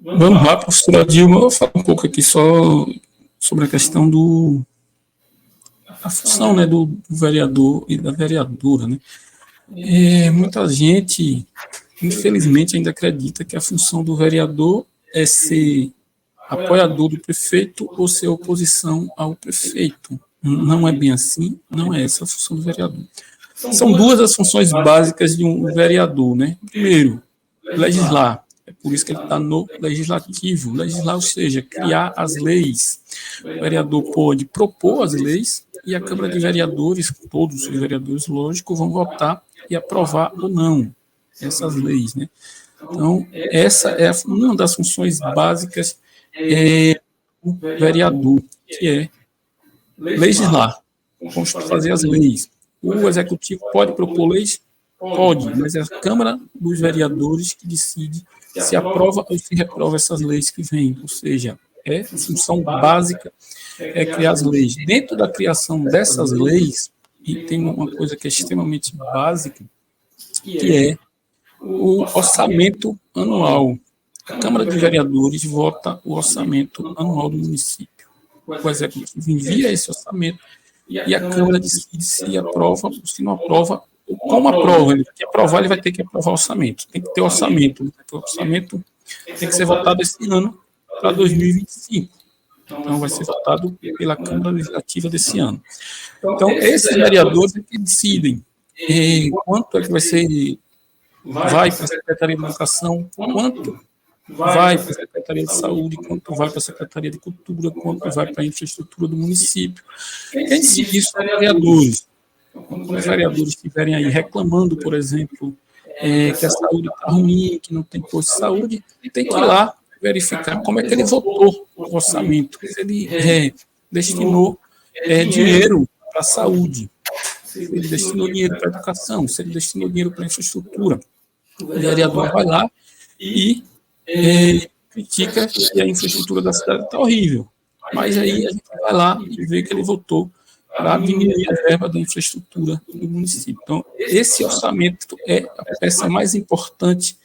Vamos lá, professora Dilma, eu vou falar um pouco aqui só sobre a questão da função, né, do vereador e da vereadora, né. Muita gente, infelizmente, ainda acredita que a função do vereador é ser apoiador do prefeito ou ser oposição ao prefeito. Não é bem assim, não é essa a função do vereador. São duas as funções básicas de um vereador, né? Primeiro, legislar. É por isso que ele está no legislativo. Legislar, ou seja, criar as leis. O vereador pode propor as leis e a Câmara de Vereadores, todos os vereadores, lógico, vão votar e aprovar ou não essas leis, né? Então, essa é uma das funções básicas do vereador, que é legislar, fazer as leis. O executivo pode propor leis? Pode, mas é a Câmara dos Vereadores que decide se aprova ou se reprova essas leis que vêm. Ou seja, a função básica é criar as leis. Dentro da criação dessas leis, e tem uma coisa que é extremamente básica, que é o orçamento anual. A Câmara de Vereadores vota o orçamento anual do município. O executivo envia esse orçamento e a Câmara decide se aprova ou se não aprova. Como aprova? Ele vai aprovar, ele vai ter que aprovar o orçamento. Tem que ter orçamento. O orçamento tem que ser votado esse ano para 2025. Então, vai ser votado pela Câmara Legislativa desse ano. Então, esses vereadores é que decidem quanto é que vai para a Secretaria de Educação, quanto vai para a Secretaria de Saúde, quanto vai para a Secretaria de Cultura, quanto vai para a infraestrutura do município. Quem decide isso são os vereadores. Quando os vereadores estiverem aí reclamando, por exemplo, que a saúde está ruim, que não tem posto de saúde, tem que ir lá verificar como é que ele votou o orçamento, se ele destinou dinheiro para a saúde, se ele destinou dinheiro para a educação, se ele destinou dinheiro para a infraestrutura. O vereador vai lá e critica que a infraestrutura da cidade está horrível. Mas aí a gente vai lá e vê que ele votou para diminuir a verba da infraestrutura do município. Então, esse orçamento é a peça mais importante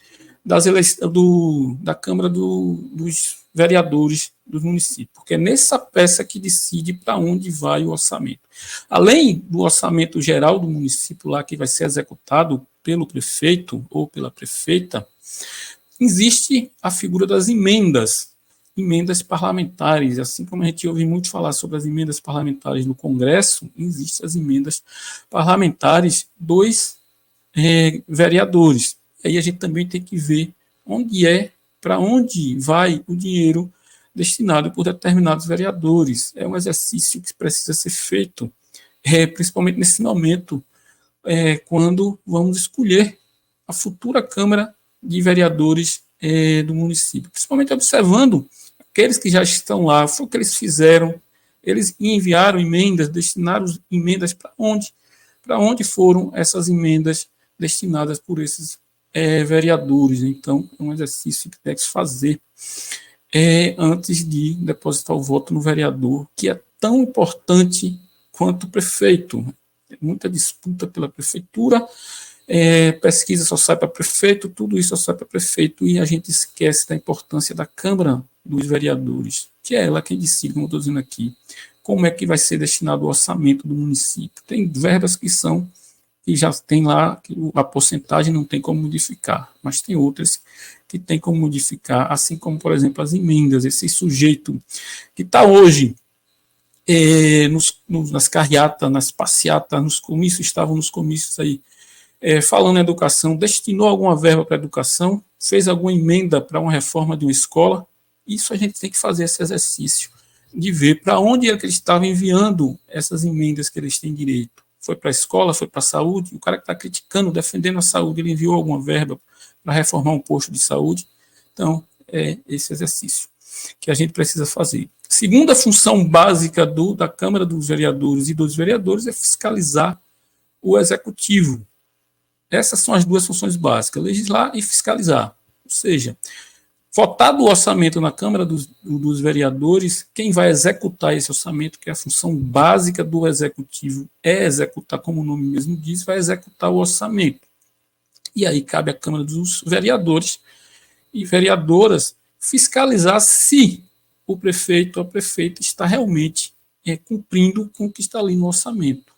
da Câmara dos Vereadores do município, porque é nessa peça que decide para onde vai o orçamento. Além do orçamento geral do município lá, que vai ser executado pelo prefeito ou pela prefeita, existe a figura das emendas parlamentares, assim como a gente ouve muito falar sobre as emendas parlamentares no Congresso, existem as emendas parlamentares dos vereadores. Aí a gente também tem que ver para onde vai o dinheiro destinado por determinados vereadores. É um exercício que precisa ser feito, principalmente nesse momento, quando vamos escolher a futura Câmara de Vereadores do município, principalmente observando aqueles que já estão lá, foi o que eles fizeram, eles enviaram emendas, destinaram emendas para onde foram essas emendas destinadas por esses vereadores. Então, é um exercício que tem que se fazer antes de depositar o voto no vereador, que é tão importante quanto o prefeito. Tem muita disputa pela prefeitura, pesquisa só sai para prefeito, tudo isso só sai para prefeito, e a gente esquece da importância da Câmara dos Vereadores, que é ela quem decide, como eu estou dizendo aqui, como é que vai ser destinado o orçamento do município. Tem verbas que já tem lá, que a porcentagem não tem como modificar, mas tem outras que tem como modificar, assim como, por exemplo, as emendas, esse sujeito que está hoje nas carreatas, nas passeatas, nos comícios, estavam nos comícios aí, falando em educação, destinou alguma verba para a educação, fez alguma emenda para uma reforma de uma escola. Isso a gente tem que fazer esse exercício de ver para onde é que eles estavam enviando essas emendas que eles têm direito. Foi para a escola, foi para a saúde? O cara que está criticando, defendendo a saúde, ele enviou alguma verba para reformar um posto de saúde? Então, é esse exercício que a gente precisa fazer. Segunda função básica da Câmara dos Vereadores e dos vereadores é fiscalizar o executivo. Essas são as duas funções básicas, legislar e fiscalizar. Ou seja, votado o orçamento na Câmara dos Vereadores, quem vai executar esse orçamento, que é a função básica do Executivo, é executar, como o nome mesmo diz, vai executar o orçamento. E aí cabe à Câmara dos Vereadores e vereadoras fiscalizar se o prefeito ou a prefeita está realmente cumprindo com o que está ali no orçamento,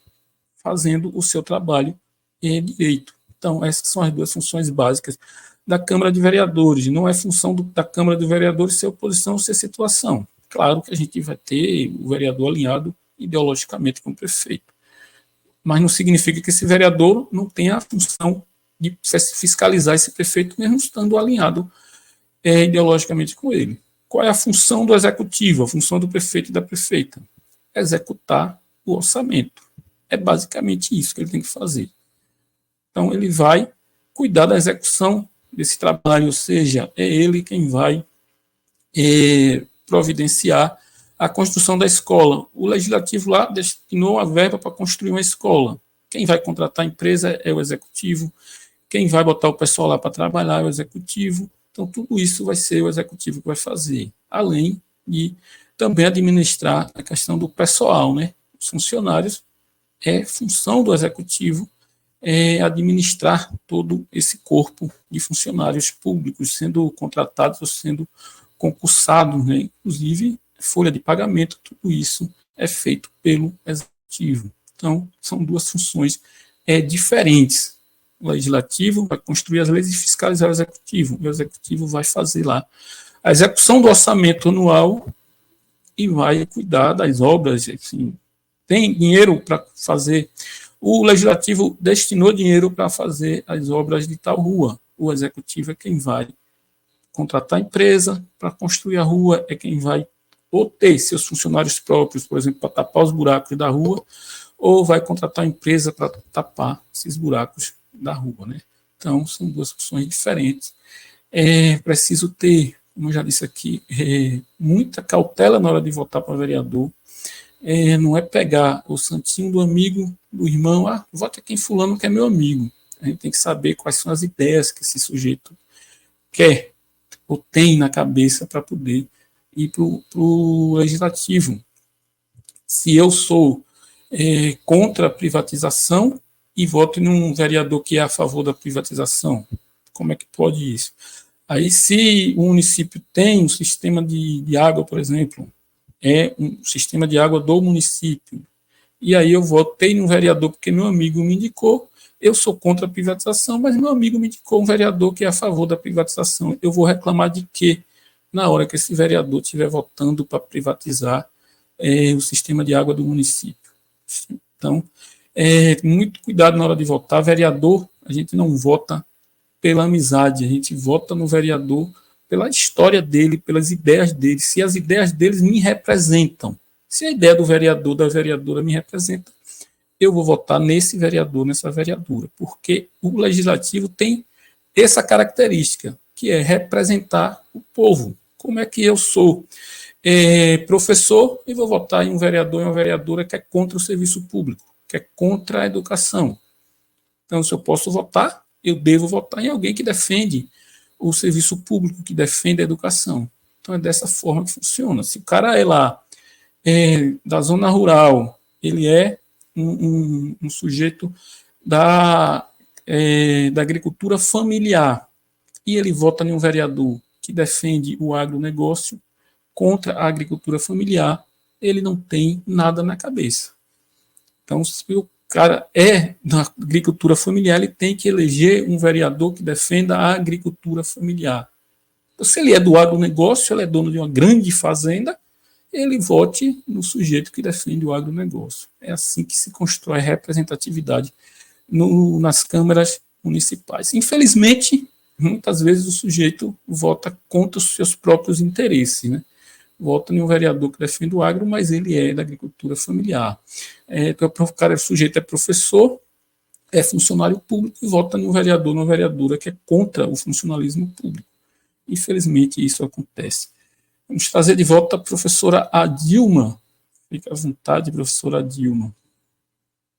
fazendo o seu trabalho direito. Então, essas são as duas funções básicas da Câmara de Vereadores. Não é função da Câmara de Vereadores ser oposição ou ser situação. Claro que a gente vai ter o vereador alinhado ideologicamente com o prefeito, mas não significa que esse vereador não tenha a função de fiscalizar esse prefeito, mesmo estando alinhado ideologicamente com ele. Qual é a função do executivo, a função do prefeito e da prefeita? Executar o orçamento. É basicamente isso que ele tem que fazer. Então, ele vai cuidar da execução desse trabalho, ou seja, é ele quem vai providenciar a construção da escola. O legislativo lá destinou a verba para construir uma escola. Quem vai contratar a empresa é o executivo, quem vai botar o pessoal lá para trabalhar é o executivo. Então, tudo isso vai ser o executivo que vai fazer, além de também administrar a questão do pessoal, né? Os funcionários é função do executivo administrar todo esse corpo de funcionários públicos, sendo contratados ou sendo concursados, né? Inclusive, folha de pagamento, tudo isso é feito pelo executivo. Então, são duas funções diferentes. O legislativo vai construir as leis e fiscalizar o executivo vai fazer lá a execução do orçamento anual e vai cuidar das obras. Assim, tem dinheiro para fazer. O legislativo destinou dinheiro para fazer as obras de tal rua. O executivo é quem vai contratar a empresa para construir a rua, é quem vai ou ter seus funcionários próprios, por exemplo, para tapar os buracos da rua, ou vai contratar a empresa para tapar esses buracos da rua, né? Então, são duas funções diferentes. É preciso ter, como eu já disse aqui, muita cautela na hora de votar para vereador. Não é pegar o santinho do amigo, do irmão, vota quem fulano que é meu amigo. A gente tem que saber quais são as ideias que esse sujeito quer ou tem na cabeça para poder ir para o legislativo. Se eu sou contra a privatização e voto em um vereador que é a favor da privatização, como é que pode isso? Aí, se o município tem um sistema de água, por exemplo, um sistema de água do município, e aí eu votei num vereador porque meu amigo me indicou, eu sou contra a privatização, mas meu amigo me indicou um vereador que é a favor da privatização. Eu vou reclamar de quê? Na hora que esse vereador estiver votando para privatizar o sistema de água do município. Então, muito cuidado na hora de votar. Vereador, a gente não vota pela amizade, a gente vota no vereador pela história dele, pelas ideias dele, se as ideias deles me representam. Se a ideia do vereador, da vereadora me representa, eu vou votar nesse vereador, nessa vereadora, porque o legislativo tem essa característica, que é representar o povo. Como é que eu sou professor e vou votar em um vereador e uma vereadora que é contra o serviço público, que é contra a educação? Então, se eu posso votar, eu devo votar em alguém que defende o serviço público, que defende a educação. Então, é dessa forma que funciona. Se o cara é lá da zona rural, ele é um sujeito da agricultura familiar, e ele vota em um vereador que defende o agronegócio contra a agricultura familiar, ele não tem nada na cabeça. Então, se o cara é da agricultura familiar, ele tem que eleger um vereador que defenda a agricultura familiar. Então, se ele é do agronegócio, ele é dono de uma grande fazenda, ele vote no sujeito que defende o agronegócio. É assim que se constrói representatividade nas câmaras municipais. Infelizmente, muitas vezes o sujeito vota contra os seus próprios interesses, né? Vota em um vereador que defende o agro, mas ele é da agricultura familiar. Então, o sujeito é professor, é funcionário público e vota em um vereador, numa vereadora que é contra o funcionalismo público. Infelizmente, isso acontece. Vamos trazer de volta a professora Adilma. Fique à vontade, professora Adilma.